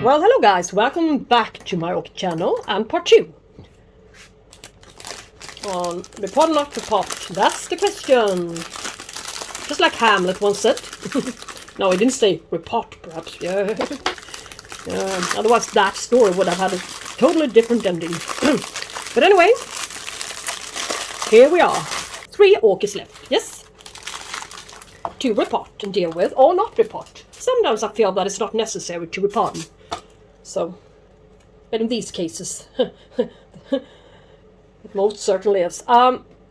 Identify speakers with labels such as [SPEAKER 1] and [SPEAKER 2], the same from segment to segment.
[SPEAKER 1] Well, hello guys, welcome back to my orchid channel and part 2 on repot or not repot. That's the question. Just like Hamlet once said. No, he didn't say repot, perhaps. Yeah. Otherwise that story would have had a totally different ending. But anyway, here we are. 3 orchids left, yes? To repot and deal with, or not repot. Sometimes I feel that it's not necessary to repot them. So, but in these cases, it most certainly is.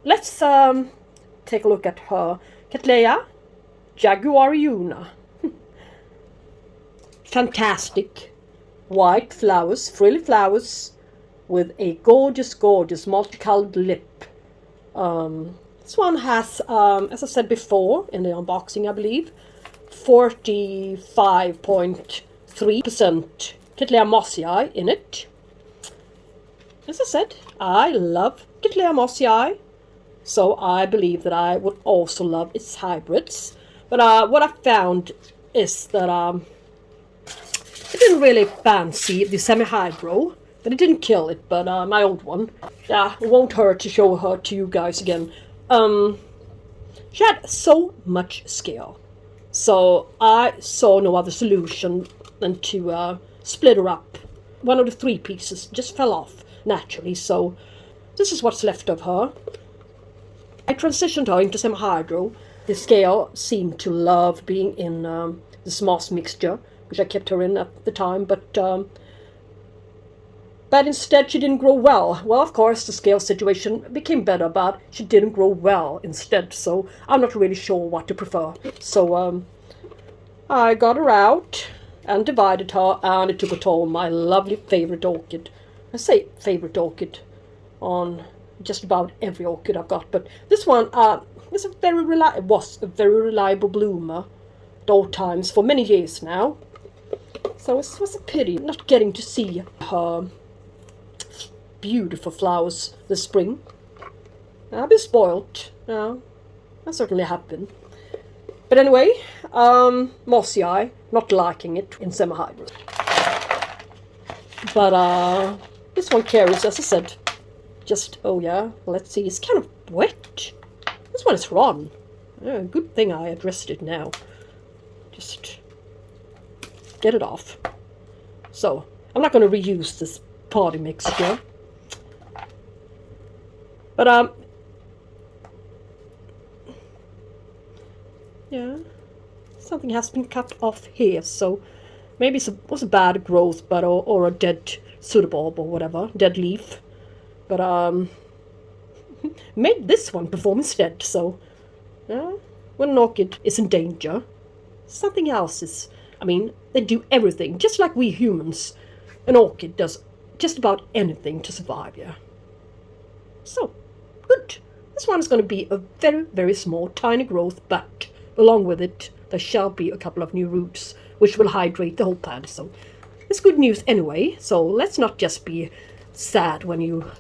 [SPEAKER 1] Let's take a look at her Cattleya, Jaguariuna. Fantastic white flowers, frilly flowers, with a gorgeous, gorgeous multicolored lip. This one has, as I said before in the unboxing, I believe, 45.3% Cattleya mossii in it. As I said, I love Cattleya mossii, so I believe that I would also love its hybrids. But what I found is that I didn't really fancy the semi-hybrid, but it didn't kill it. But my old one, yeah, it won't hurt to show her to you guys again. She had so much scale, so I saw no other solution than to split her up. One of the 3 pieces just fell off naturally, so this is what's left of her. I transitioned her into semi-hydro. The scale seemed to love being in this moss mixture, which I kept her in at the time, but instead she didn't grow well. Well, of course, the scale situation became better, but she didn't grow well instead, so I'm not really sure what to prefer. So I got her out and divided her, and it took a toll on my lovely favorite orchid. I say favorite orchid on just about every orchid I've got, but this one was a very reliable bloomer at all times for many years now. So it was a pity not getting to see her beautiful flowers this spring. I've been spoiled. I certainly have been. But anyway, mossii, not liking it in semi-hybrid. But this one carries, as I said, just, oh yeah, let's see, it's kind of wet. This one is rotten. Good thing I addressed it now. Just get it off. So, I'm not going to reuse this party mixture. But, yeah, something has been cut off here, so maybe it was a bad growth, but or a dead pseudobulb or whatever, dead leaf. But, made this one perform instead, so, yeah, when an orchid is in danger, something else is, I mean, they do everything, just like we humans. An orchid does just about anything to survive, yeah. So, good. This one is going to be a very, very small, tiny growth, but along with it, there shall be a couple of new roots, which will hydrate the whole plant. So, it's good news anyway. So, let's not just be sad when you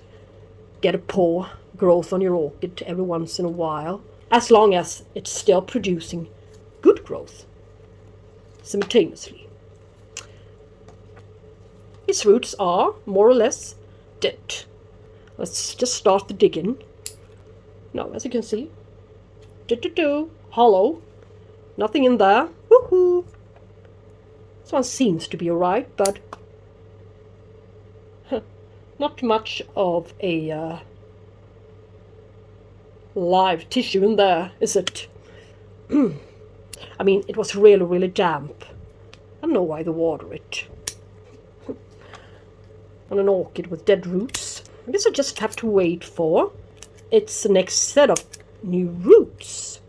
[SPEAKER 1] get a poor growth on your orchid every once in a while, as long as it's still producing good growth simultaneously. Its roots are more or less dead. Let's just start the digging. Now, as you can see, hollow, nothing in there. Woohoo! This one seems to be alright, but not much of a live tissue in there, is it? I mean, it was really, really damp. I don't know why they water it. On an orchid with dead roots. I guess I just have to wait for its next set of new roots.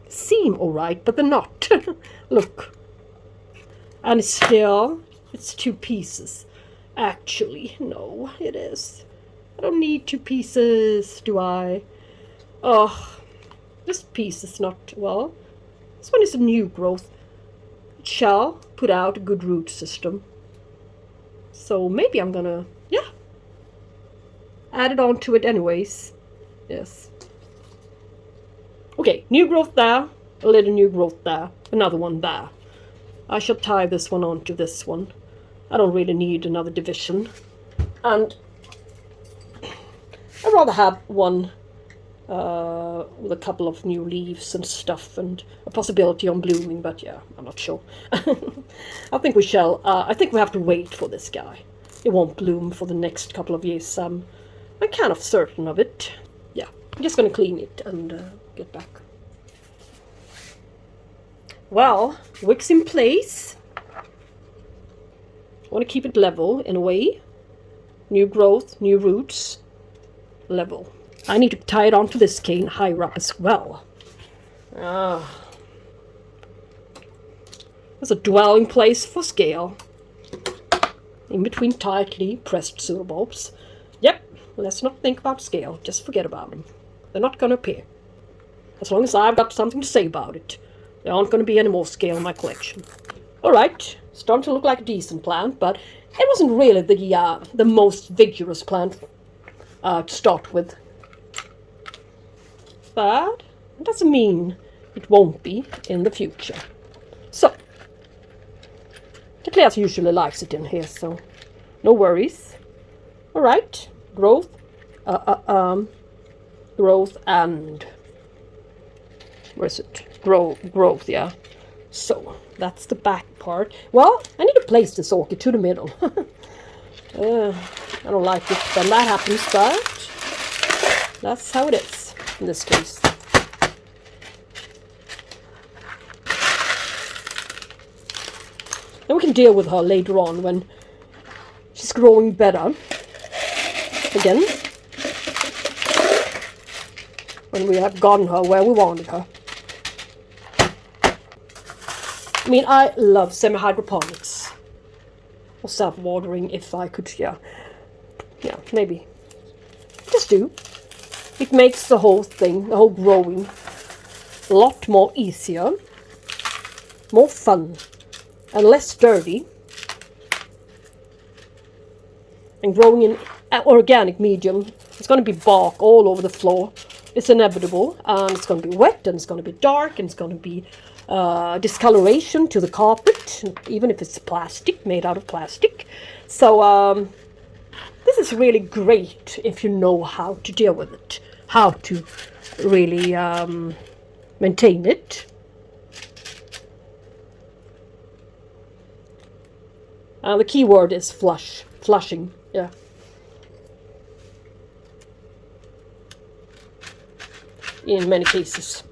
[SPEAKER 1] Seem alright, but they're not. Look. And it's 2 pieces. Actually, no, it is. I don't need 2 pieces, do I? Oh, this piece is not, well, this one is a new growth. It shall put out a good root system. So maybe I'm gonna, yeah, add it on to it anyways. Yes. Okay, new growth there, a little new growth there, another one there. I shall tie this one onto this one. I don't really need another division. And I'd rather have one with a couple of new leaves and stuff and a possibility on blooming, but yeah, I'm not sure. I think we shall. I think we have to wait for this guy. It won't bloom for the next couple of years. I'm kind of certain of it. Yeah, I'm just going to clean it and get back. Well, wick's in place. I want to keep it level in a way. New growth, new roots, level. I need to tie it onto this cane higher up as well. There's a dwelling place for scale. In between tightly pressed pseudobulbs. Yep, let's not think about scale. Just forget about them. They're not going to appear. As long as I've got something to say about it. There aren't going to be any more scale in my collection. Alright, starting to look like a decent plant, but it wasn't really the most vigorous plant to start with. But it doesn't mean it won't be in the future. So, Cattleya usually likes it in here, so no worries. Alright, growth, growth and, where is it? Growth, yeah. So, that's the back part. Well, I need to place this orchid to the middle. I don't like it when that happens, but that's how it is in this case. Then we can deal with her later on when she's growing better. Again. When we have gotten her where we wanted her. I mean, I love semi-hydroponics. Or self-watering if I could, yeah. Yeah, maybe. Just do. It makes the whole thing, the whole growing, a lot more easier, more fun, and less dirty. And growing in organic medium, it's going to be bark all over the floor. It's inevitable, and it's going to be wet, and it's going to be dark, and it's going to be discoloration to the carpet, even if it's plastic, made out of plastic. So this is really great if you know how to deal with it, how to really maintain it. The key word is flushing, yeah. In many cases.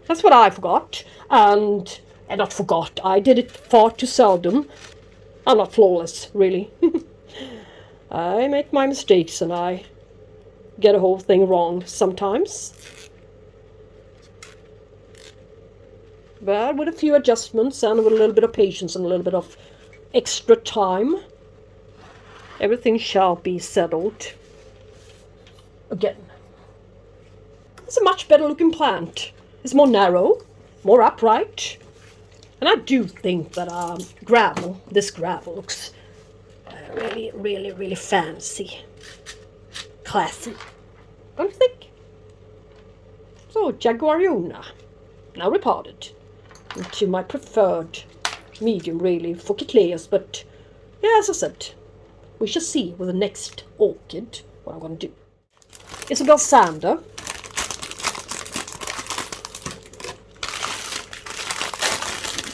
[SPEAKER 1] That's what I forgot, and not forgot, I did it far too seldom. I'm not flawless, really. I make my mistakes and I get a whole thing wrong sometimes. But with a few adjustments and with a little bit of patience and a little bit of extra time, everything shall be settled again. It's a much better looking plant. It's more narrow, more upright. And I do think that this gravel looks really, really, really fancy. Classy. Don't you think? So, Jaguariuna. Now repotted. Into my preferred medium, really, for Cattleyas. But, yeah, as I said, we shall see with the next orchid what I'm going to do. Isabel Sander.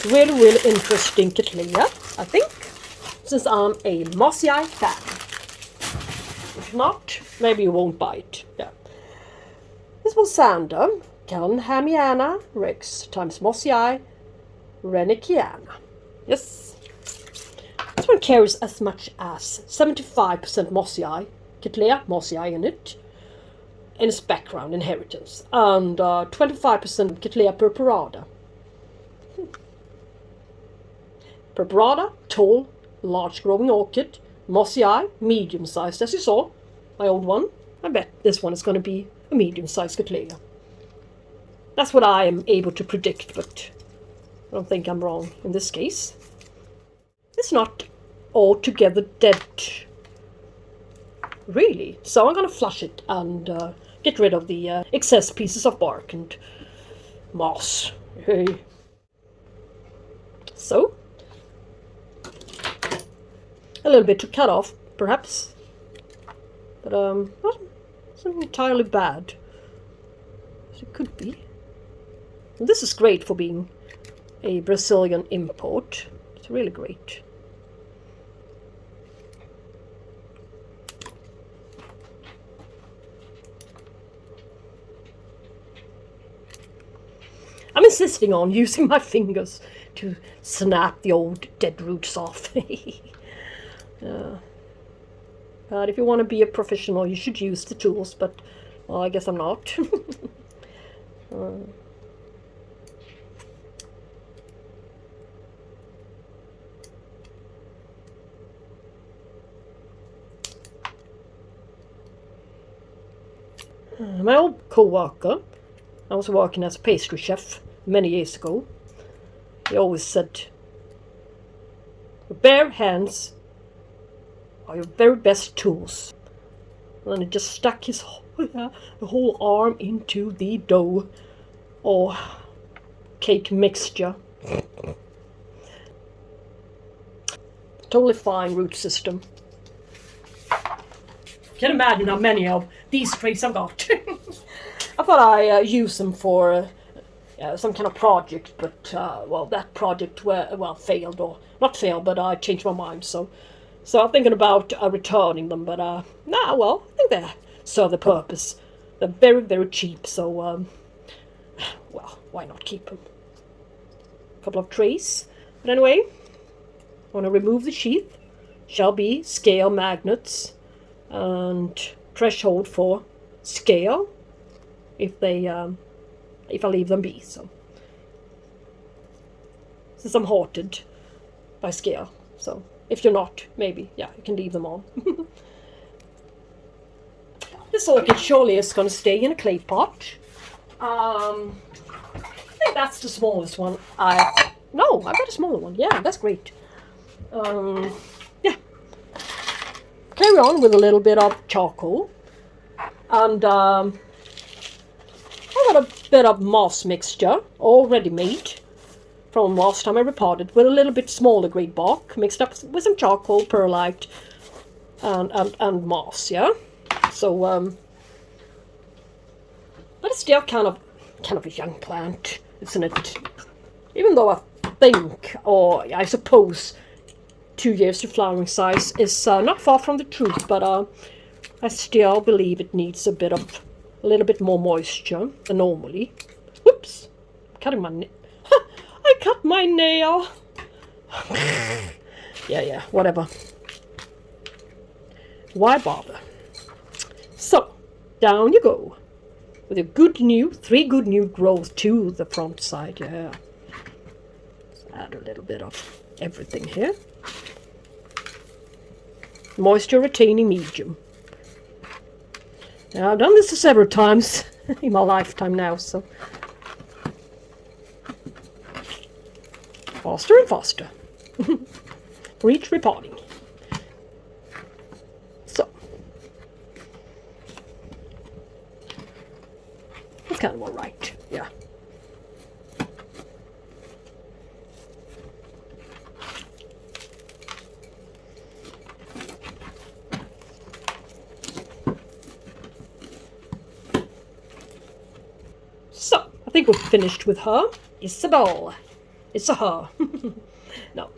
[SPEAKER 1] Really, really interesting Cattleya, I think, since I'm a Mossii fan. If not, maybe you won't buy it. Yeah. This was Sander, Hamiana Rex times Mossii Reniciana. Yes. This one carries as much as 75% Mossii, Cattleya Mossii in it, in its background inheritance, and 25% Cattleya Purpurata. Purpurata, tall, large growing orchid. Mossii, medium sized, as you saw. My old one. I bet this one is going to be a medium sized Cattleya. That's what I am able to predict, but I don't think I'm wrong in this case. It's not altogether dead, really. So I'm going to flush it and get rid of the excess pieces of bark and moss. Hey. So, a little bit to cut off, perhaps. But not entirely bad. As it could be. And this is great for being a Brazilian import. It's really great. I'm insisting on using my fingers to snap the old dead roots off. But if you want to be a professional, you should use the tools, but well, I guess I'm not. My old co-worker, I was working as a pastry chef many years ago. He always said, your bare hands are your very best tools. And then he just stuck his whole arm into the dough or cake mixture. Totally fine root system. Can't imagine how many of these trays I've got. I thought I use them for some kind of project, but well, that project failed, or not failed, but I changed my mind. So I'm thinking about returning them, but I think they serve the purpose. They're very, very cheap, so well, why not keep them? A couple of trays, but anyway, I want to remove the sheath. Shall be scale magnets and threshold for scale if I leave them be. So since I'm haunted by scale, so if you're not, maybe you can leave them on. This orchid surely is going to stay in a clay pot. I think that's the smallest one. No, I've got a smaller one. Yeah, that's great. Yeah. Carry on with a little bit of charcoal, and I got a bit of moss mixture already made from last time I repotted, with a little bit smaller grade bark mixed up with some charcoal, perlite, and moss. Yeah. So but it's still kind of a young plant, isn't it? Even though I think, or I suppose, 2 years to flowering size is not far from the truth, but I still believe it needs a little bit more moisture than normally. Whoops! I'm cutting my nail. I cut my nail. yeah, whatever. Why bother? So, down you go. With a three good new growth to the front side, yeah. Let's add a little bit of everything here. Moisture retaining medium. Now, I've done this several times in my lifetime now, so faster and faster for each repotting. So that's kind of all right, yeah. So I think we're finished with her. Isabel. It's a her. No.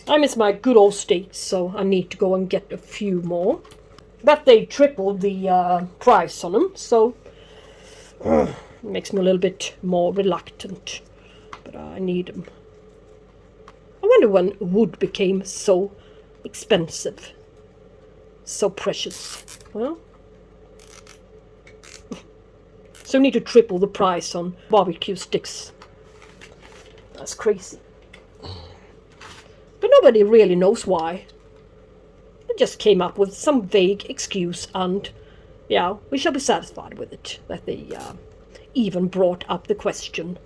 [SPEAKER 1] I miss my good old States, so I need to go and get a few more. But they tripled the price on them, so it makes me a little bit more reluctant. But I need them. I wonder when wood became so expensive, so precious. Well, so we need to triple the price on barbecue sticks. That's crazy. But nobody really knows why. They just came up with some vague excuse, and yeah, we shall be satisfied with it, that they even brought up the question.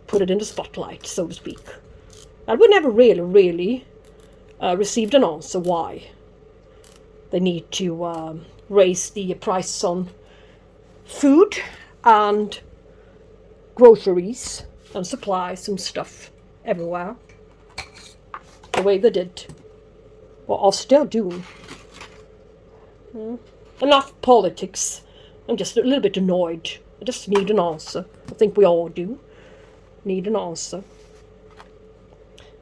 [SPEAKER 1] Put it in the spotlight, so to speak. And we never really received an answer why they need to raise the price on food and groceries and supplies and stuff everywhere. the way they did. Or are still doing. Enough politics. I'm just a little bit annoyed. I just need an answer. I think we all do. Need an answer.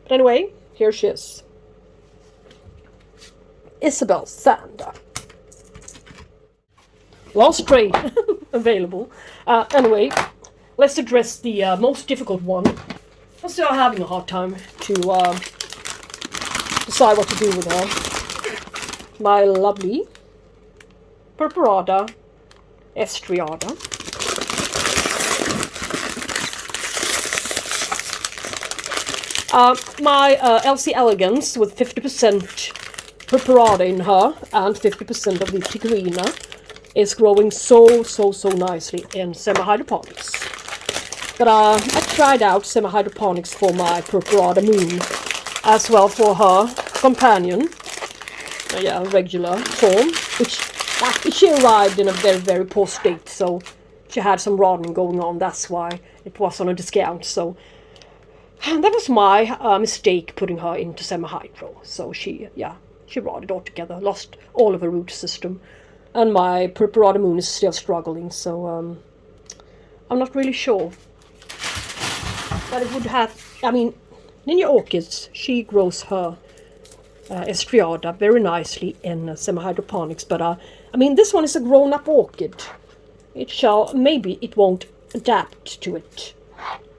[SPEAKER 1] But anyway, here she is. Isabel Sander. Last trade available. Anyway, let's address the most difficult one. I'm still having a hard time to decide what to do with her. My lovely Purpurata, Estriata. My LC Elegance with 50% Purpurata in her and 50% of the Jaguariuna is growing so nicely in semi-hydroponics. But I tried out semi-hydroponics for my Purpurata Moon as well for her companion, regular form, which she arrived in a very poor state, so she had some rotting going on. That's why it was on a discount. So and that was my mistake putting her into semi-hydro. So she rotted altogether, lost all of her root system, and my Purpurata Moon is still struggling. So I'm not really sure. But it would have, I mean, Ninja Orchids, she grows her Estriata very nicely in semi-hydroponics. But I mean, this one is a grown-up orchid. Maybe it won't adapt to it,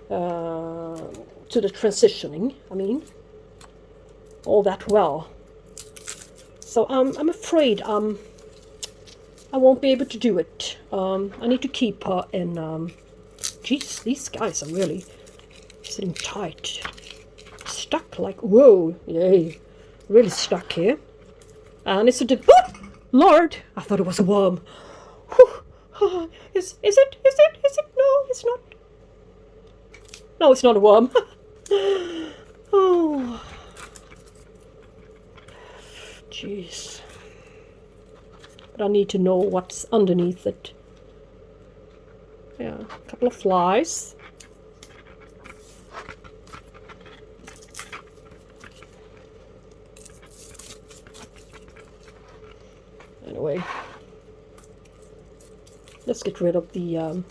[SPEAKER 1] to the transitioning, I mean, all that well. So I'm afraid I won't be able to do it. I need to keep her in, jeez, these guys are really sitting tight. Stuck like, whoa, yay, really stuck here. And it's oh, Lord, I thought it was a worm. Whew. Is it? No, it's not. No, it's not a worm. Oh, jeez. But I need to know what's underneath it. Yeah, a couple of flies. Anyway, let's get rid of the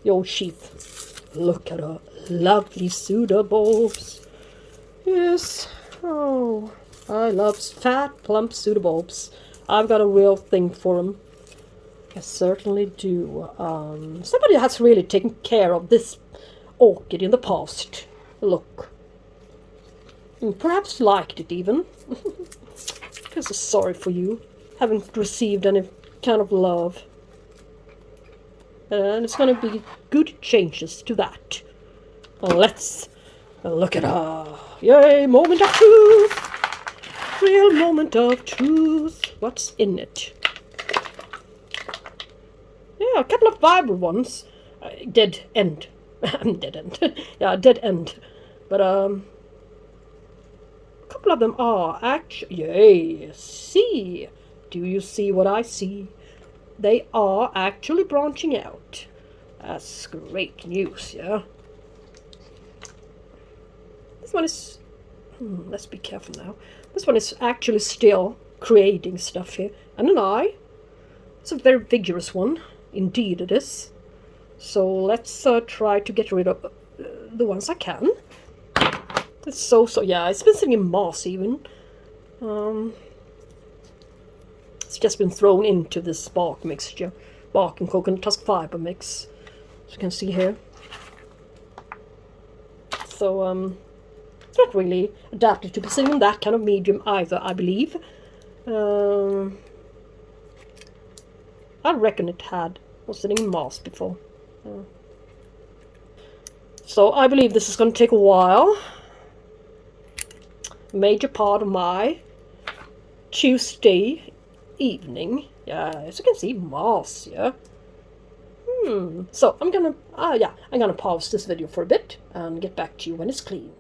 [SPEAKER 1] old sheath. Look at her lovely pseudobulbs. Yes. Oh, I love fat, plump pseudobulbs. I've got a real thing for them. I certainly do. Somebody has really taken care of this orchid in the past. Look. And perhaps liked it even. I feel so sorry for you. Haven't received any kind of love. And it's going to be good changes to that. Let's look at her. Yay, moment of truth. Real moment of truth. What's in it? Yeah, a couple of vibrant ones. Dead end. Dead end. Yeah, dead end. But, a couple of them are actually... Yay, see. Do you see what I see? They are actually branching out. That's great news, yeah? This one is... let's be careful now. This one is actually still creating stuff here. And an eye. It's a very vigorous one. Indeed it is. So let's try to get rid of the ones I can. It's so... yeah, it's been sitting in moss even. It's just been thrown into this bark mixture. Bark and coconut husk fiber mix. As you can see here. So, it's not really adapted to be sitting in that kind of medium either, I believe. I reckon it was sitting in moss before. So, I believe this is going to take a while. Major part of my Tuesday evening. Yeah, as you can see, moss, yeah. So I'm gonna pause this video for a bit and get back to you when it's clean.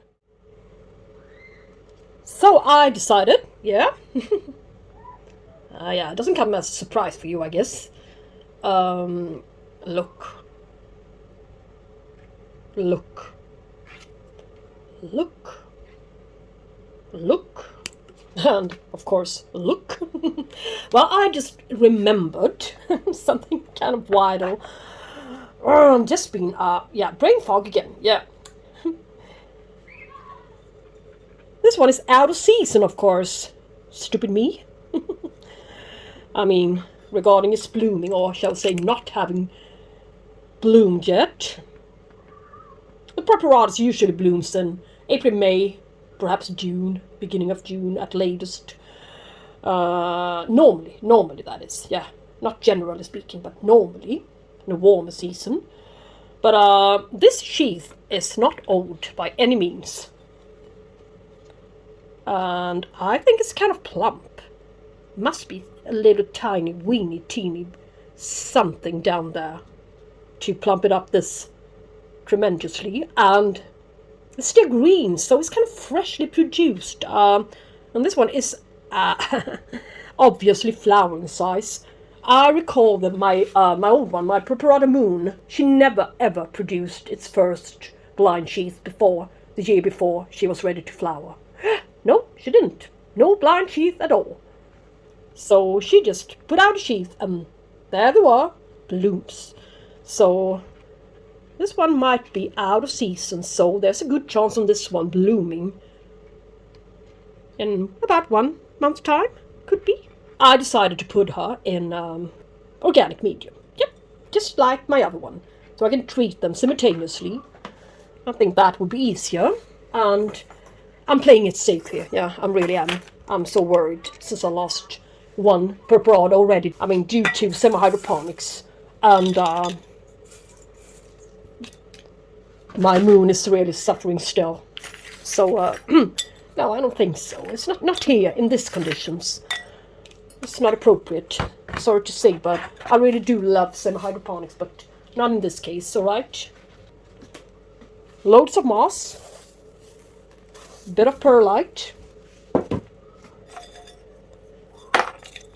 [SPEAKER 1] So I decided, yeah. Yeah, it doesn't come as a surprise for you, I guess. Look. Look. And, of course, look. Well, I just remembered something kind of vital. Just been, yeah, brain fog again, yeah. This one is out of season, of course. Stupid me. I mean, regarding its blooming, or shall I say not having bloomed yet. The Purpurata usually blooms in April, May, perhaps June, beginning of June at latest. Normally that is, yeah. Not generally speaking, but normally in a warmer season. But this sheath is not old by any means. And I think it's kind of plump. Must be a little tiny, weeny, teeny something down there to plump it up this tremendously. And it's still green, so it's kind of freshly produced. And this one is obviously flowering size. I recall that my old one, my Purpurata Moon, she never ever produced its first blind sheath before the year before she was ready to flower. No, she didn't. No blind sheath at all. So she just put out a sheath, and there they were, blooms. So this one might be out of season, so there's a good chance on this one blooming in about 1 month's time, could be. I decided to put her in organic medium. Yep, just like my other one, so I can treat them simultaneously. I think that would be easier, and I'm playing it safe here. Yeah, I really am. I'm so worried since I lost one Purpurata already. I mean, due to semi-hydroponics, and my moon is really suffering still. So, no, I don't think so. It's not here in these conditions. It's not appropriate. Sorry to say, but I really do love semi-hydroponics, but not in this case, alright? Loads of moss. Bit of perlite.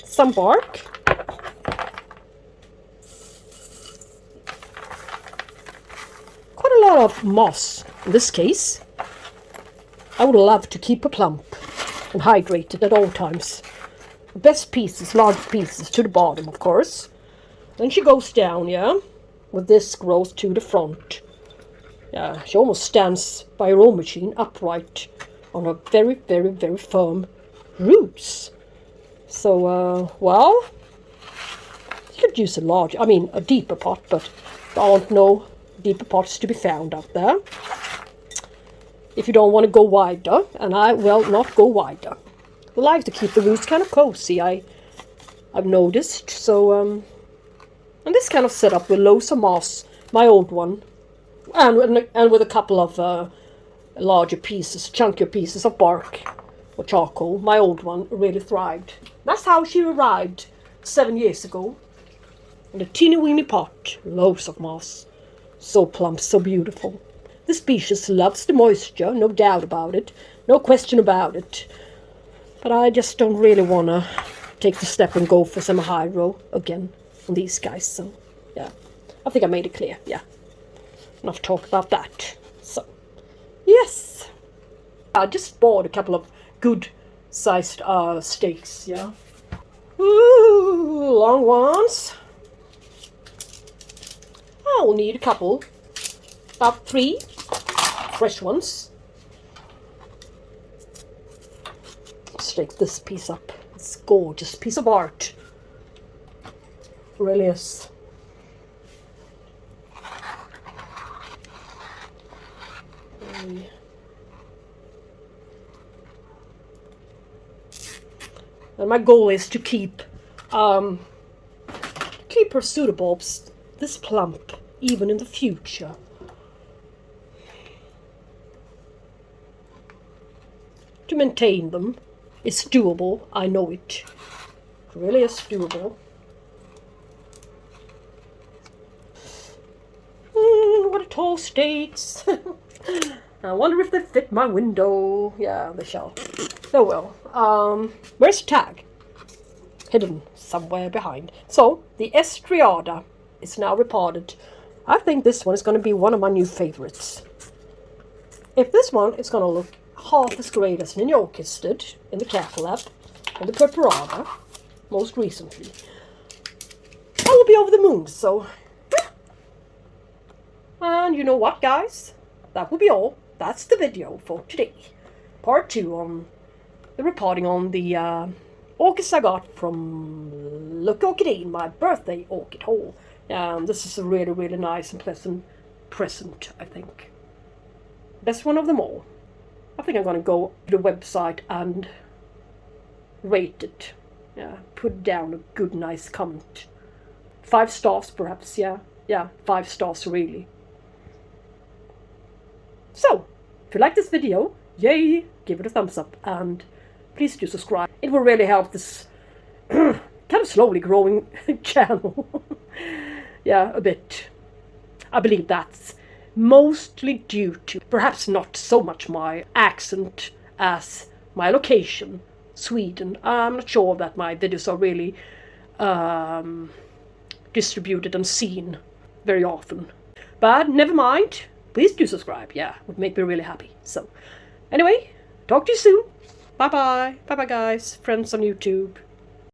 [SPEAKER 1] Some bark. Quite a lot of moss in this case. I would love to keep her plump and hydrated at all times. The best pieces, large pieces, to the bottom, of course. Then she goes down, yeah, with this grows to the front. Yeah, she almost stands by her own machine upright on her very, very, very firm roots. So, well, you could use a deeper pot, but there aren't no deeper pots to be found out there. If you don't want to go wider, and I will not go wider. I like to keep the roots kind of cozy, I've noticed. So, and this kind of setup with loads of moss, my old one, and with a couple of larger pieces, chunkier pieces of bark or charcoal, my old one really thrived. That's how she arrived 7 years ago. In a teeny weeny pot, loads of moss. So plump, so beautiful. The species loves the moisture, no doubt about it, no question about it. But I just don't really want to take the step and go for some hydro again on these guys. So, yeah, I think I made it clear, yeah. Enough talk about that. So, yes. I just bought a couple of good-sized stakes, yeah. Ooh, long ones. I'll need a couple. About 3 fresh ones. Stake this piece up. It's a gorgeous piece of art. It really is. And my goal is to keep her pseudobulbs this plump even in the future. To maintain them is doable, I know it. It really is doable. What a tall stakes. I wonder if they fit my window. Yeah, they shall. Oh well. Where's the tag? Hidden somewhere behind. So, the Estriata is now repotted. I think this one is going to be one of my new favorites. If this one is going to look half as great as Ninja Orchids did in the Cattleya and the Purpurata most recently, I will be over the moon, so yeah. And you know what, guys? That will be all. That's the video for today. Part 2 on the repotting on the orchids I got from Lucke Orchideen, my birthday orchid haul. This is a really, really nice and pleasant present, I think. Best one of them all. I think I'm going to go to the website and rate it. Yeah, put down a good, nice comment. 5 stars, perhaps, yeah. Yeah, 5 stars, really. So, if you like this video, yay, give it a thumbs up, and please do subscribe. It will really help this kind of slowly growing channel. Yeah, a bit. I believe that's mostly due to, perhaps not so much my accent as my location, Sweden. I'm not sure that my videos are really distributed and seen very often. But never mind. Please do subscribe. Yeah, it would make me really happy. So, anyway, talk to you soon. Bye-bye. Bye-bye, guys. Friends on YouTube.